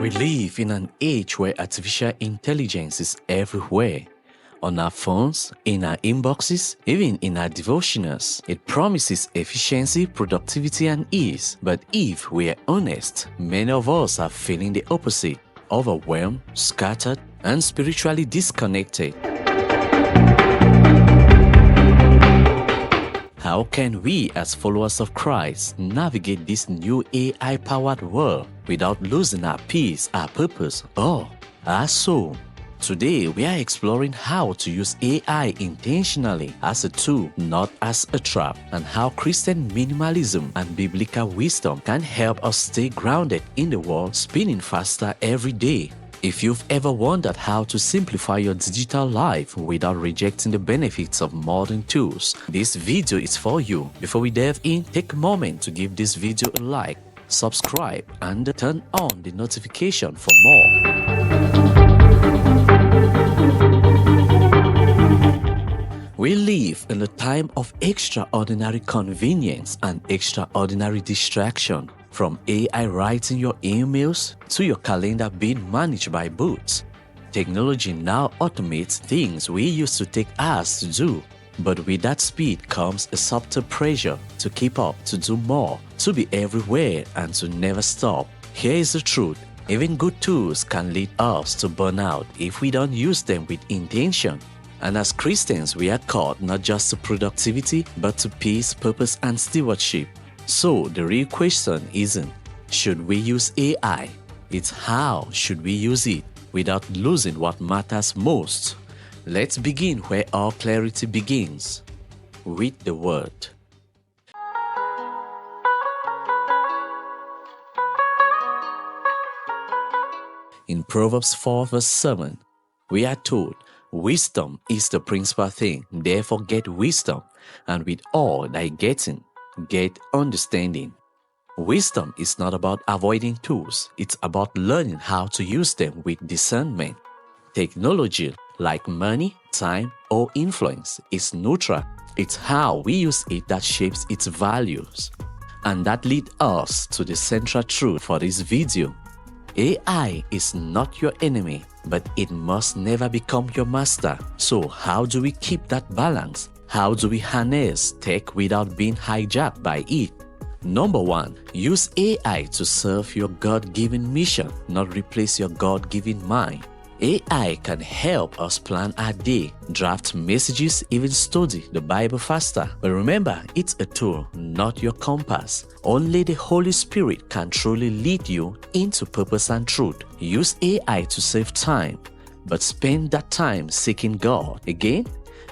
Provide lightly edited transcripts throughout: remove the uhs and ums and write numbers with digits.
We live in an age where artificial intelligence is everywhere. On our phones, in our inboxes, even in our devotionals. It promises efficiency, productivity, and ease. But if we are honest, many of us are feeling the opposite: overwhelmed, scattered, and spiritually disconnected. How can we, as followers of Christ, navigate this new AI-powered world without losing our peace, our purpose, or our soul? Today, we are exploring how to use AI intentionally as a tool, not as a trap, and how Christian minimalism and biblical wisdom can help us stay grounded in the world spinning faster every day. If you've ever wondered how to simplify your digital life without rejecting the benefits of modern tools, this video is for you. Before we delve in, take a moment to give this video a like, subscribe, and turn on the notification for more. We live in a time of extraordinary convenience and extraordinary distraction. From AI writing your emails to your calendar being managed by bots. Technology now automates things we used to take hours to do. But with that speed comes a subtle pressure to keep up, to do more, to be everywhere, and to never stop. Here is the truth: even good tools can lead us to burnout if we don't use them with intention. And as Christians, we are called not just to productivity, but to peace, purpose, and stewardship. So the real question isn't, should we use AI? It's how should we use it without losing what matters most? Let's begin where all clarity begins, with the Word. In Proverbs 4 verse 7, we are told, "Wisdom is the principal thing, therefore get wisdom, and with all thy getting, get understanding." Wisdom is not about avoiding tools, it's about learning how to use them with discernment. Technology, like money, time, or influence, is neutral. It's how we use it that shapes its values. And that leads us to the central truth for this video. AI is not your enemy, but it must never become your master. So how do we keep that balance? How do we harness tech without being hijacked by it? Number 1, use AI to serve your God-given mission, not replace your God-given mind. AI can help us plan our day, draft messages, even study the Bible faster. But remember, it's a tool, not your compass. Only the Holy Spirit can truly lead you into purpose and truth. Use AI to save time, but spend that time seeking God. Again,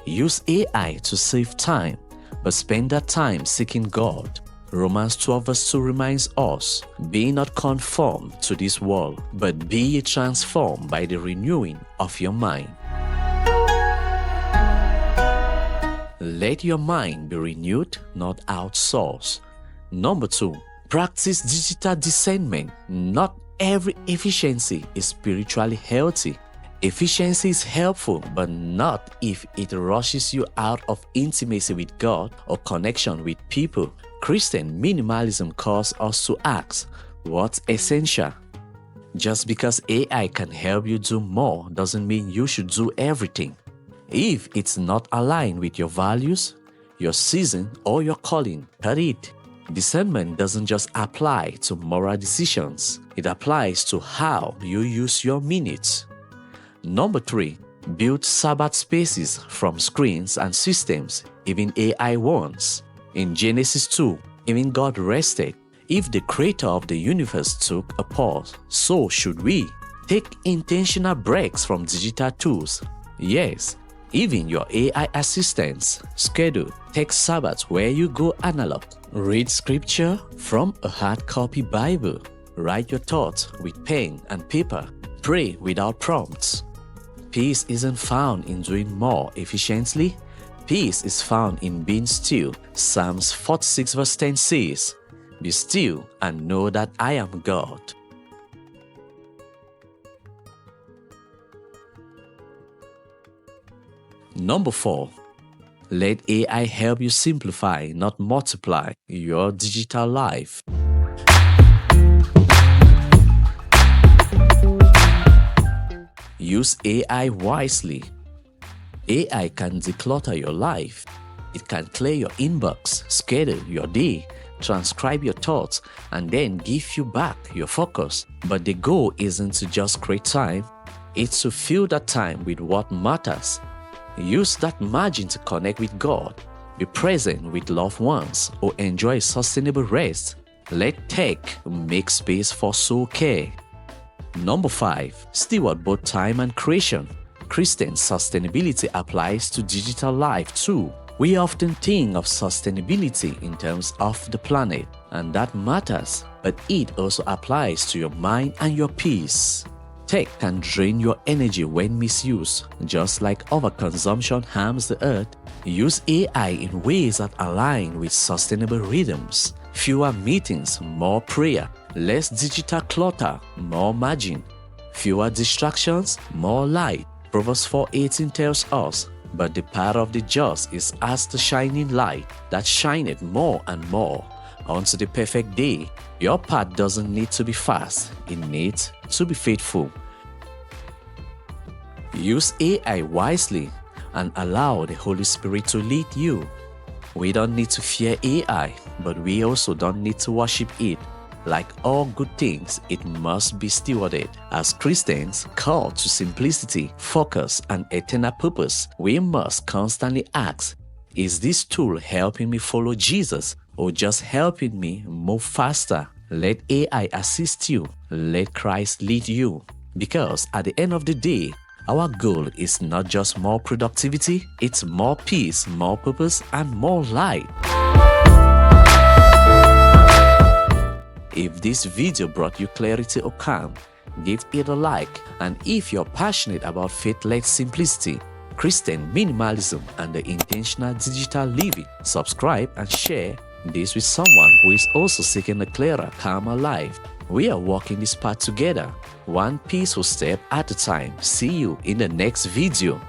use AI to save time, but spend that time seeking God. Romans 12 verse 2 reminds us, "Be not conformed to this world, but be ye transformed by the renewing of your mind." Let your mind be renewed, not outsourced. Number 2, practice digital discernment. Not every efficiency is spiritually healthy. Efficiency is helpful, but not if it rushes you out of intimacy with God or connection with people. Christian minimalism calls us to ask, what's essential? Just because AI can help you do more doesn't mean you should do everything. If it's not aligned with your values, your season, or your calling, cut it. Discernment doesn't just apply to moral decisions, it applies to how you use your minutes. Number 3, build Sabbath spaces from screens and systems, even AI ones. In Genesis 2, even God rested. If the creator of the universe took a pause, so should we. Take intentional breaks from digital tools. Yes, even your AI assistants. Schedule, take Sabbath where you go analog. Read scripture from a hard copy Bible. Write your thoughts with pen and paper. Pray without prompts. Peace isn't found in doing more efficiently. Peace is found in being still. Psalms 46 verse 10 says, "Be still and know that I am God." Number 4, let AI help you simplify, not multiply, your digital life. Use AI wisely. AI can declutter your life. It can clear your inbox, schedule your day, transcribe your thoughts, and then give you back your focus. But the goal isn't to just create time, it's to fill that time with what matters. Use that margin to connect with God, be present with loved ones, or enjoy sustainable rest. Let tech make space for soul care. Number 5. Steward both time and creation. Christian sustainability applies to digital life too. We often think of sustainability in terms of the planet, and that matters, but it also applies to your mind and your peace. Tech can drain your energy when misused, just like overconsumption harms the earth. Use AI in ways that align with sustainable rhythms. Fewer meetings, more prayer. Less digital clutter, more margin. Fewer distractions, more light. Proverbs 4:18 tells us, "But the path of the just is as the shining light that shineth more and more unto the perfect day." Your path doesn't need to be fast, it needs to be faithful. Use AI wisely and allow the Holy Spirit to lead you. We don't need to fear AI, but we also don't need to worship it. Like all good things, it must be stewarded. As Christians called to simplicity, focus, and eternal purpose, we must constantly ask, is this tool helping me follow Jesus or just helping me move faster? Let AI assist you. Let Christ lead you. Because at the end of the day, our goal is not just more productivity, it's more peace, more purpose, and more light. If this video brought you clarity or calm, give it a like. And if you're passionate about faith-led simplicity, Christian minimalism, and the intentional digital living, subscribe and share this with someone who is also seeking a clearer, calmer life. We are walking this path together, one peaceful step at a time. See you in the next video.